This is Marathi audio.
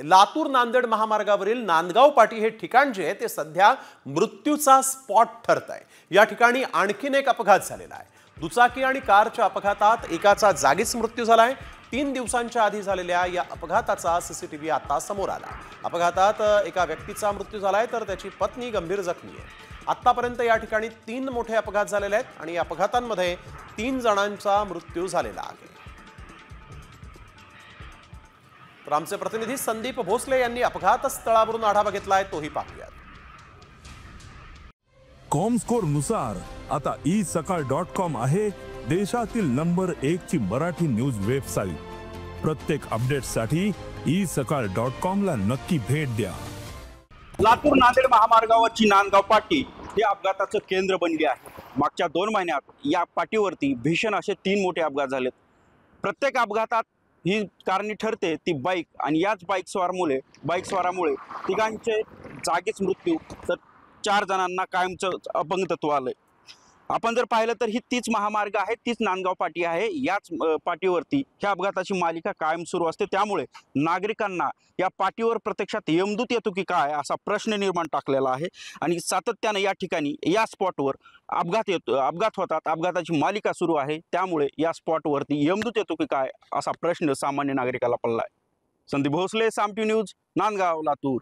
आपल्याकडे लातूर नांदेड महामार्गावरील नांदगाव पाटी हे ठिकाण जे आहे ते सध्या मृत्यूचा स्पॉट ठरत आहे। या ठिकाणी आणखीन एक अपघात झालेला आहे। दुचाकी आणि कारच्या अपघातात एकाचा जागीच मृत्यू झालाय। 3 दिवसांच्या आधी झालेल्या या अपघाताचा सीसीटीव्ही आता समोर आला। अपघातात एका व्यक्तीचा मृत्यू झालाय तर त्याची पत्नी गंभीर जखमी आहे। आतापर्यंत या ठिकाणी 3 मोठे अपघात झालेले आहेत आणि या अपघातांमध्ये 3 जणांचा मृत्यू झालेला आहे। तर आमचे प्रतिनिधी संदीप भोसले यांनी अपघात स्थळावरून आढावा घेतलाय, तोही पाहूयात। कॉमस्कोर नुसार आता isakal.com आहे देशातील नंबर 1 ची मराठी न्यूज वेबसाईट। प्रत्येक अपडेटसाठी isakal.com ला नक्की भेट द्या। लातूर नांदेड महामार्गावरची नांदगाव पाटी हे अपघाताचं केंद्र बनली आहे। मागच्या 2 महिन्यात या पाटीवरती भीषण असे 3 मोठे अपघात झालेत। प्रत्येक अपघातात ही कारणी ठरते ती बाईक आणि याच बाईक स्वारामुळे तिघांचे जागीच मृत्यू तर 4 जणांना कायमचं अपंगत्व आलंय। आपण जर पाहिलं तर ही तीच महामार्ग आहे, तीच नांदगाव पाटी आहे। याच पाटीवरती ह्या अपघाताची मालिका कायम सुरू असते। त्यामुळे नागरिकांना या पाटीवर प्रत्यक्षात यमदूत येतो की काय असा प्रश्न निर्माण टाकलेला आहे आणि सातत्याने या ठिकाणी या स्पॉटवर अपघात होतात, अपघाताची मालिका सुरू आहे। त्यामुळे या स्पॉटवरती यमदूत येतो की काय असा प्रश्न सामान्य नागरिकाला पडलाय। संदीप भोसले, साम टी न्यूज, नांदगाव, लातूर।